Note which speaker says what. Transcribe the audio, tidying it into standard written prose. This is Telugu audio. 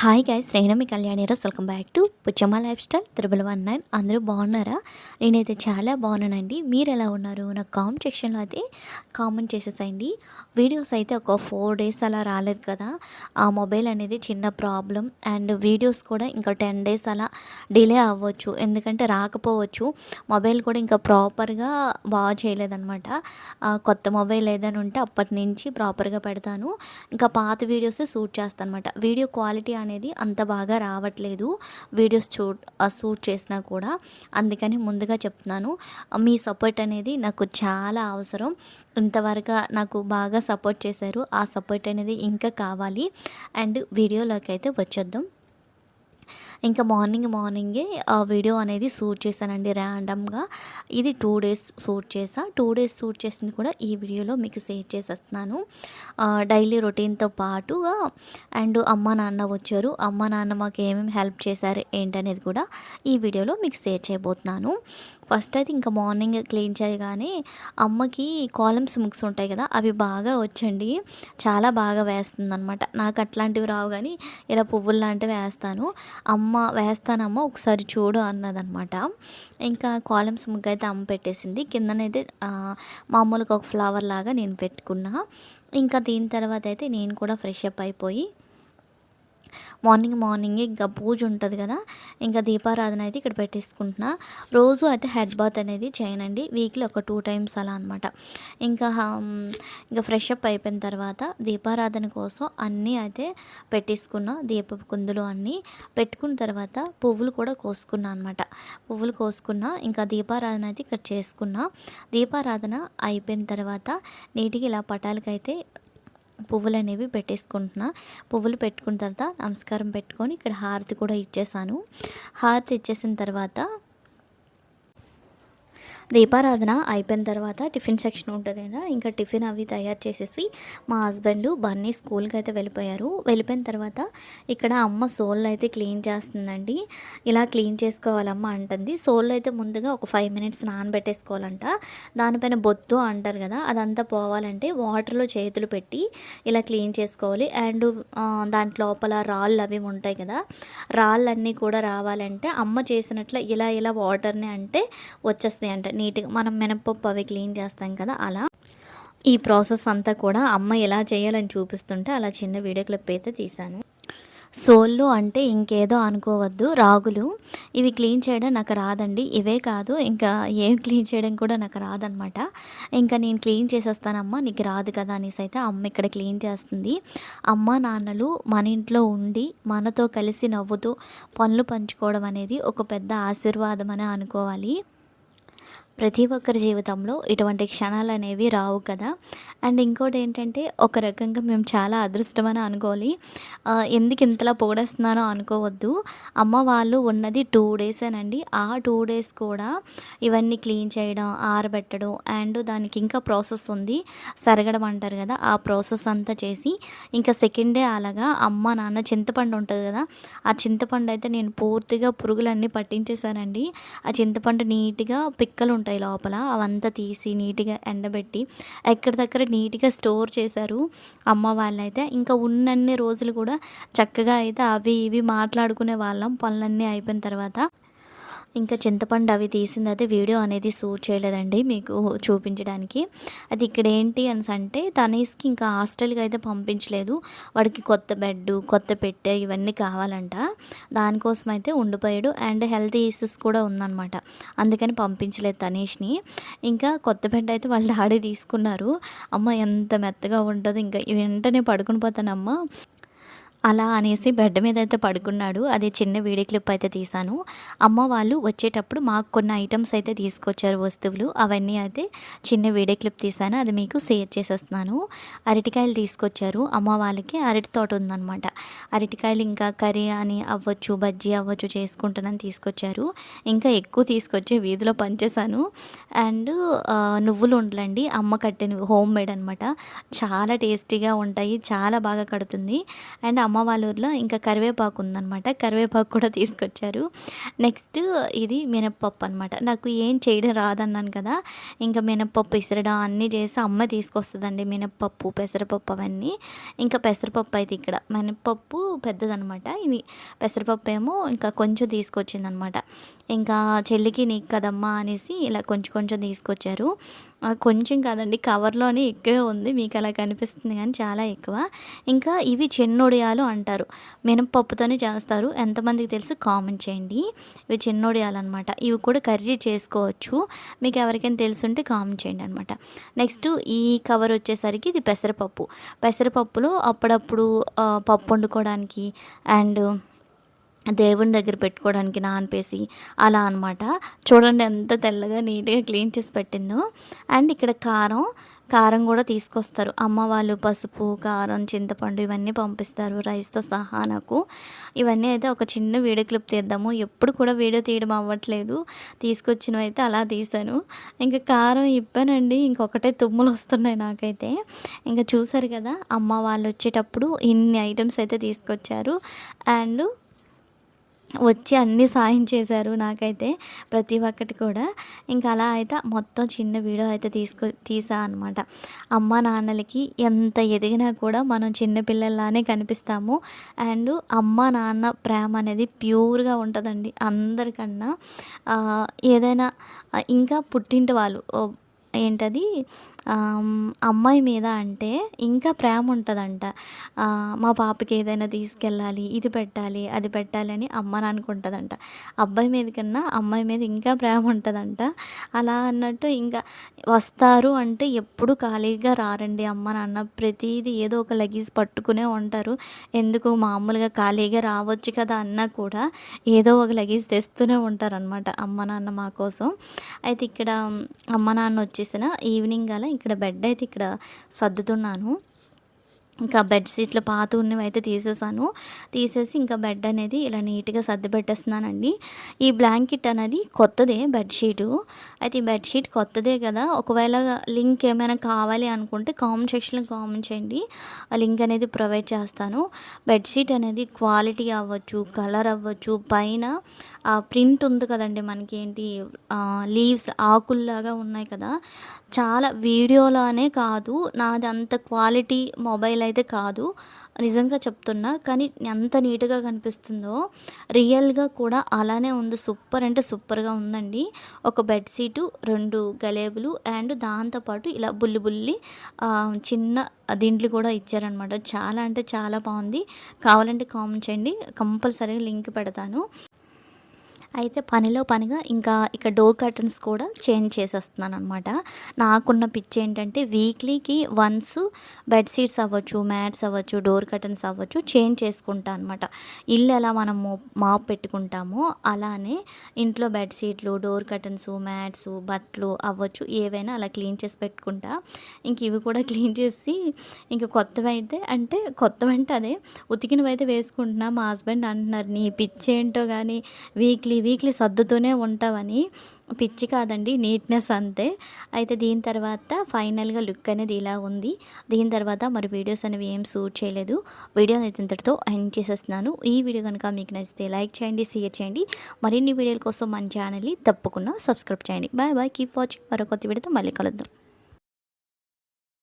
Speaker 1: హాయ్ గైస్, నేను మీ కళ్యాణి రోజు welcome back to Puchamma lifestyle 1919. అందరూ బాగున్నారా? నేనైతే చాలా బాగున్నానండి. మీరు ఎలా ఉన్నారు? నాకు కామెంట్ సెక్షన్లో అయితే కామెంట్ చేసేసేయండి. వీడియోస్ అయితే ఒక 4 డేస్ అలా రాలేదు కదా, ఆ మొబైల్ అనేది చిన్న ప్రాబ్లం. అండ్ వీడియోస్ కూడా ఇంకా 10 డేస్ అలా డిలే అవ్వచ్చు, ఎందుకంటే రాకపోవచ్చు. మొబైల్ కూడా ఇంకా ప్రాపర్గా బాగా చేయలేదన్నమాట. కొత్త మొబైల్ ఏదైనా ఉంటే అప్పటి నుంచి ప్రాపర్గా పెడతాను. ఇంకా పాత వీడియోస్ షూట్ చేస్తాను అనమాట. వీడియో క్వాలిటీ అనేది అంత బాగా రావట్లేదు వీడియోస్ షూట్ చేసినా కూడా. అందుకని ముందుగా చెప్తున్నాను, మీ సపోర్ట్ అనేది నాకు చాలా అవసరం. ఇంతవరకు నాకు బాగా సపోర్ట్ చేశారు, ఆ సపోర్ట్ అనేది ఇంకా కావాలి. అండ్ వీడియోలోకి అయితే వచ్చేద్దాం. ఇంకా మార్నింగే ఆ వీడియో అనేది షూట్ చేశానండి ర్యాండమ్గా. ఇది 2 డేస్ షూట్ చేసా. 2 డేస్ షూట్ చేసింది కూడా ఈ వీడియోలో మీకు షేర్ చేసేస్తున్నాను. డైలీ రొటీన్తో పాటుగా అండ్ అమ్మ నాన్న వచ్చారు. అమ్మ నాన్న మాకు ఏమేమి హెల్ప్ చేశారు ఏంటనేది కూడా ఈ వీడియోలో మీకు షేర్ చేయబోతున్నాను. ఫస్ట్ అయితే ఇంకా మార్నింగ్ క్లీన్ చేయగానే అమ్మకి కాలమ్స్ ముగ్స్ ఉంటాయి కదా, అవి బాగా వచ్చండి. చాలా బాగా వేస్తుంది అనమాట. నాకు అట్లాంటివి రావు, కానీ ఇలా పువ్వులు లాంటివి వేస్తాను. వేస్తానమ్మా ఒకసారి చూడు అన్నదనమాట. ఇంకా కాలమ్స్ ముగ్గు అయితే అమ్మ పెట్టేసింది. కిందనైతే మామూలుగా ఒక ఫ్లవర్ లాగా నేను పెట్టుకున్నా. ఇంకా దీని తర్వాత అయితే నేను కూడా ఫ్రెష్ అప్ అయిపోయి మార్నింగే ఇంకా పూజ ఉంటుంది కదా, ఇంకా దీపారాధన అయితే ఇక్కడ పెట్టేసుకుంటున్నా. రోజు అయితే హెడ్ బాత్ అనేది చేయనండి, వీక్లీ ఒక 2 టైమ్స్ అలా అనమాట. ఇంకా ఫ్రెష్ అప్ అయిపోయిన తర్వాత దీపారాధన కోసం అన్నీ అయితే పెట్టేసుకున్నా. దీపపు కుందులు అన్నీ పెట్టుకున్న తర్వాత పువ్వులు కూడా కోసుకున్నా అనమాట. పువ్వులు కోసుకున్నా, ఇంకా దీపారాధన అయితే ఇక్కడ చేసుకున్నా. దీపారాధన అయిపోయిన తర్వాత నీటికి ఇలా పటాలకైతే పువ్వులు అనేవి పెట్టేసుకుంటున్నా. పువ్వులు పెట్టుకున్న తర్వాత నమస్కారం పెట్టుకొని ఇక్కడ హారతి కూడా ఇచ్చేసాను. హారతి ఇచ్చేసిన తర్వాత దీపారాధన అయిపోయిన తర్వాత టిఫిన్ సెక్షన్ ఉంటుంది కదా, ఇంకా టిఫిన్ అవి తయారు చేసేసి మా హస్బెండ్ బన్నీ స్కూల్కి అయితే వెళ్ళిపోయారు. వెళ్ళిపోయిన తర్వాత ఇక్కడ అమ్మ సోళ్ళు అయితే క్లీన్ చేస్తుందండి. ఇలా క్లీన్ చేసుకోవాలమ్మ అంటుంది. సోళ్ళు అయితే ముందుగా ఒక 5 మినిట్స్ నానబెట్టేసుకోవాలంట. దానిపైన బొత్తు అంటారు కదా, అదంతా పోవాలంటే వాటర్లో చేతులు పెట్టి ఇలా క్లీన్ చేసుకోవాలి. అండ్ దాంట్లో లోపల రాళ్ళు అవి ఉంటాయి కదా, రాళ్ళన్నీ కూడా రావాలంటే అమ్మ చేసినట్లు ఇలా వాటర్ని అంటే వచ్చేస్తాయి అంట నీట్గా. మనం మినపప్పు అవి క్లీన్ చేస్తాం కదా, అలా ఈ ప్రాసెస్ అంతా కూడా అమ్మ ఎలా చేయాలని చూపిస్తుంటే అలా చిన్న వీడియో క్లిప్ అయితే తీశాను. సోళ్ళు అంటే ఇంకేదో అనుకోవద్దు, రాగులు. ఇవి క్లీన్ చేయడం నాకు రాదండి. ఇవే కాదు, ఇంకా ఏం క్లీన్ చేయడం కూడా నాకు రాదనమాట. ఇంకా నేను క్లీన్ చేసేస్తానమ్మా, నీకు రాదు కదా అనేసి అయితే అమ్మ ఇక్కడ క్లీన్ చేస్తుంది. అమ్మ నాన్నలు మన ఇంట్లో ఉండి మనతో కలిసి నవ్వుతూ పనులు పంచుకోవడం అనేది ఒక పెద్ద ఆశీర్వాదం అని అనుకోవాలి. ప్రతి ఒక్కరి జీవితంలో ఇటువంటి క్షణాలు అనేవి రావు కదా. అండ్ ఇంకోటి ఏంటంటే, ఒక రకంగా మేము చాలా అదృష్టమని అనుకోవాలి. ఎందుకు ఇంతలా పొగడేస్తున్నానో అనుకోవద్దు. అమ్మ వాళ్ళు ఉన్నది 2 డేసేనండి. ఆ 2 డేస్ కూడా ఇవన్నీ క్లీన్ చేయడం, ఆరబెట్టడం, అండ్ దానికి ఇంకా ప్రాసెస్ ఉంది, సరగడం అంటారు కదా, ఆ ప్రాసెస్ అంతా చేసి ఇంకా సెకండ్ డే అలాగా అమ్మ నాన్న చింతపండు ఉంటుంది కదా, ఆ చింతపండు అయితే నేను పూర్తిగా పురుగులన్నీ పట్టించేశానండి. ఆ చింతపండు నీట్గా పిక్కలు ఉంటాయి లోపల, అవంతా తీసి నీట్గా ఎండబెట్టి ఎక్కడిదక్కడ నీట్గా స్టోర్ చేశారు అమ్మ వాళ్ళైతే. ఇంకా ఉన్నన్ని రోజులు కూడా చక్కగా అయితే అవి ఇవి మాట్లాడుకునే వాళ్ళం పనులన్నీ అయిపోయిన తర్వాత. ఇంకా చింతపండు అవి తీసింది అయితే వీడియో అనేది షూట్ చేయలేదండి మీకు చూపించడానికి. అది ఇక్కడ ఏంటి అంటే, తనేస్కి ఇంకా హాస్టల్కి అయితే పంపించలేదు. వాడికి కొత్త బెడ్, కొత్త పెట్టె ఇవన్నీ కావాలంట. దానికోసం అయితే ఉండిపోయాడు. అండ్ హెల్త్ ఇష్యూస్ కూడా ఉందన్నమాట, అందుకని పంపించలేదు తనీష్ని. ఇంకా కొత్త బెడ్ అయితే వాళ్ళ డాడీ తీసుకున్నారు. అమ్మ ఎంత మెత్తగా ఉంటుందో, ఇంకా వెంటనే పడుకుని పోతానమ్మ అలా అనేసి బెడ్ మీద అయితే పడుకున్నాడు. అది చిన్న వీడియో క్లిప్ అయితే తీశాను. అమ్మ వాళ్ళు వచ్చేటప్పుడు మాకు కొన్ని ఐటమ్స్ అయితే తీసుకొచ్చారు, వస్తువులు. అవన్నీ అయితే చిన్న వీడియో క్లిప్ తీశాను, అది మీకు షేర్ చేసేస్తున్నాను. అరటికాయలు తీసుకొచ్చారు అమ్మ వాళ్ళకి. అరటి తోట ఉందన్నమాట. అరటికాయలు ఇంకా కర్రీ అని అవ్వచ్చు, బజ్జీ అవ్వచ్చు చేసుకుంటానని తీసుకొచ్చారు. ఇంకా ఎక్కువ తీసుకొచ్చి వీధిలో పంచేశాను. అండ్ నువ్వులు ఉండలండి, అమ్మ కట్టినవి, హోమ్ మేడ్ అనమాట. చాలా టేస్టీగా ఉంటాయి, చాలా బాగా కడుతుంది. అండ్ అమ్మ వాళ్ళ ఊర్లో ఇంకా కరివేపాకు ఉందనమాట. కరివేపాకు కూడా తీసుకొచ్చారు. నెక్స్ట్ ఇది మినప్పప్పు అనమాట. నాకు ఏం చేయడం రాదన్నాను కదా! ఇంకా మినప్పప్పు ఇసరడం అన్నీ చేసి అమ్మ తీసుకొస్తదండి. మినప్పప్పు, పెసరపప్పు అవన్నీ. ఇంకా పెసరపప్పు అయితే ఇక్కడ మినప్పప్పు పెద్దదనమాట. ఇది పెసరపప్పు ఏమో ఇంకా కొంచెం తీసుకొచ్చిందనమాట. ఇంకా చెల్లికి నీకు కదమ్మా అనేసి ఇలా కొంచెం కొంచెం తీసుకొచ్చారు. కొంచెం కాదండి, కవర్లోనే ఎక్కువే ఉంది. మీకు అలా కనిపిస్తుంది కానీ చాలా ఎక్కువ. ఇంకా ఇవి చెన్నొడియాలు అంటారు. మినపప్పుతోనే చేస్తారు. ఎంతమందికి తెలుసు కామెంట్ చేయండి. ఇవి చెన్నొడియాలు అనమాట. ఇవి కూడా కర్రీ చేసుకోవచ్చు. మీకు ఎవరికైనా తెలుసుంటే కామెంట్ చేయండి అనమాట. నెక్స్ట్ ఈ కవర్ వచ్చేసరికి ఇది పెసరపప్పు. పెసరపప్పులో అప్పుడప్పుడు పప్పు వండుకోవడానికి అండ్ దేవుని దగ్గర పెట్టుకోవడానికి నానపేసి అలా అనమాట. చూడండి ఎంత తెల్లగా నీట్గా క్లీన్ చేసి పెట్టిందో. అండ్ ఇక్కడ కారం కూడా తీసుకొస్తారు అమ్మ వాళ్ళు. పసుపు, కారం, చింతపండు ఇవన్నీ పంపిస్తారు రైస్తో సహా నాకు. ఇవన్నీ అయితే ఒక చిన్న వీడియో క్లిప్ తీద్దాము, ఎప్పుడు కూడా వీడియో తీయడం అవ్వట్లేదు. తీసుకొచ్చినవి అయితే అలా తీసాను. ఇంకా కారం ఇప్పానండి, ఇంకొకటే తుమ్ములు వస్తున్నాయి నాకైతే. ఇంకా చూసారు కదా, అమ్మ వాళ్ళు వచ్చేటప్పుడు ఇన్ని ఐటమ్స్ అయితే తీసుకొచ్చారు. అండ్ వచ్చి అన్నీ సాయం చేశారు నాకైతే, ప్రతి ఒక్కటి కూడా. ఇంకా అలా అయితే మొత్తం చిన్న వీడియో అయితే తీసా అనమాట. అమ్మ నాన్నలకి ఎంత ఎదిగినా కూడా మనం చిన్నపిల్లల్లానే కనిపిస్తాము. అండ్ అమ్మ నాన్న ప్రేమ అనేది ప్యూర్గా ఉంటుందండి అందరికన్నా. ఏదైనా ఇంకా పుట్టింటి వాళ్ళు ఏంటది అమ్మాయి మీద అంటే ఇంకా ప్రేమ ఉంటుందంట. మా పాపకి ఏదైనా తీసుకెళ్ళాలి, ఇది పెట్టాలి, అది పెట్టాలి అని అమ్మ నాన్నకుంటుందంట. అబ్బాయి మీద కన్నా అమ్మాయి మీద ఇంకా ప్రేమ ఉంటుందంట. అలా అన్నట్టు ఇంకా వస్తారు అంటే ఎప్పుడు ఖాళీగా రారండి అమ్మ నాన్న. ప్రతిదీ ఏదో ఒక లగేజ్ పట్టుకునే ఉంటారు. ఎందుకు మామూలుగా ఖాళీగా రావచ్చు కదా అన్నా కూడా ఏదో ఒక లగేజ్ తెస్తూనే ఉంటారనమాట అమ్మ నాన్న మా కోసం. అయితే ఇక్కడ అమ్మ నాన్న వచ్చేసిన ఈవినింగ్ అలా ఇక్కడ బెడ్ అయితే ఇక్కడ సర్దుతున్నాను. ఇంకా బెడ్షీట్లు పాత ఉన్నవి అయితే తీసేసి ఇంకా బెడ్ అనేది ఇలా నీట్గా సర్ది పెట్టేస్తున్నానండి. ఈ బ్లాంకెట్ అనేది కొత్తదే బెడ్షీటు. అయితే ఈ బెడ్షీట్ కొత్తదే కదా, ఒకవేళ లింక్ ఏమైనా కావాలి అనుకుంటే కామెంట్ సెక్షన్లో కామెంట్ చేయండి, ఆ లింక్ అనేది ప్రొవైడ్ చేస్తాను. బెడ్షీట్ అనేది క్వాలిటీ అవ్వచ్చు, కలర్ అవ్వచ్చు, పైన ప్రింట్ ఉంది కదండి మనకి, ఏంటి లీవ్స్ ఆకుల్లాగా ఉన్నాయి కదా, చాలా వీడియోలోనే కాదు, నాది అంత క్వాలిటీ మొబైల్ అయితే కాదు, నిజంగా చెప్తున్నా. కానీ ఎంత నీట్గా కనిపిస్తుందో రియల్గా కూడా అలానే ఉంది. సూపర్ అంటే సూపర్గా ఉందండి. ఒక బెడ్షీటు, 2 గలేబులు అండ్ దాంతోపాటు ఇలా బుల్లి చిన్న దిండ్లు కూడా ఇచ్చారనమాట. చాలా అంటే చాలా బాగుంది. కావాలంటే కామెంట్ చేయండి, కంపల్సరీగా లింక్ పెడతాను. అయితే పనిలో పనిగా ఇంకా ఇక్కడ డోర్ కర్టన్స్ కూడా చేంజ్ చేసేస్తున్నాను అనమాట. నాకున్న పిచ్చి ఏంటంటే వీక్లీకి వన్స్ బెడ్షీట్స్ అవ్వచ్చు, మ్యాట్స్ అవ్వచ్చు, డోర్ కర్టన్స్ అవ్వచ్చు చేంజ్ చేసుకుంటా అనమాట. ఇల్లు ఎలా మనం మాప్ పెట్టుకుంటామో అలానే ఇంట్లో బెడ్షీట్లు, డోర్ కర్టన్స్, మ్యాట్స్, బట్టలు అవ్వచ్చు ఏవైనా అలా క్లీన్ చేసి పెట్టుకుంటా. ఇంక ఇవి కూడా క్లీన్ చేసి ఇంకా కొత్తవైతే కొత్తవంటే అదే ఉతికినవి అయితే వేసుకుంటున్నా. మా హస్బెండ్ అంటున్నారు, నీ పిచ్చి ఏంటో కానీ వీక్లీ సర్దుతూనే ఉంటావని. పిచ్చి కాదండి, నీట్నెస్ అంతే. అయితే దీని తర్వాత ఫైనల్గా లుక్ అనేది ఇలా ఉంది. దీని తర్వాత మరి వీడియోస్ అనేవి ఏం షూట్ చేయలేదు. వీడియో అయితే ఇంతటితో ఎండ్ చేసేస్తున్నాను. ఈ వీడియో కనుక మీకు నచ్చితే లైక్ చేయండి, షేర్ చేయండి. మరిన్ని వీడియోల కోసం మన ఛానల్ని తప్పకుండా సబ్స్క్రైబ్ చేయండి. Bye bye, keep watching. మరో కొత్త వీడియోతో మళ్ళీ కలుద్దాం.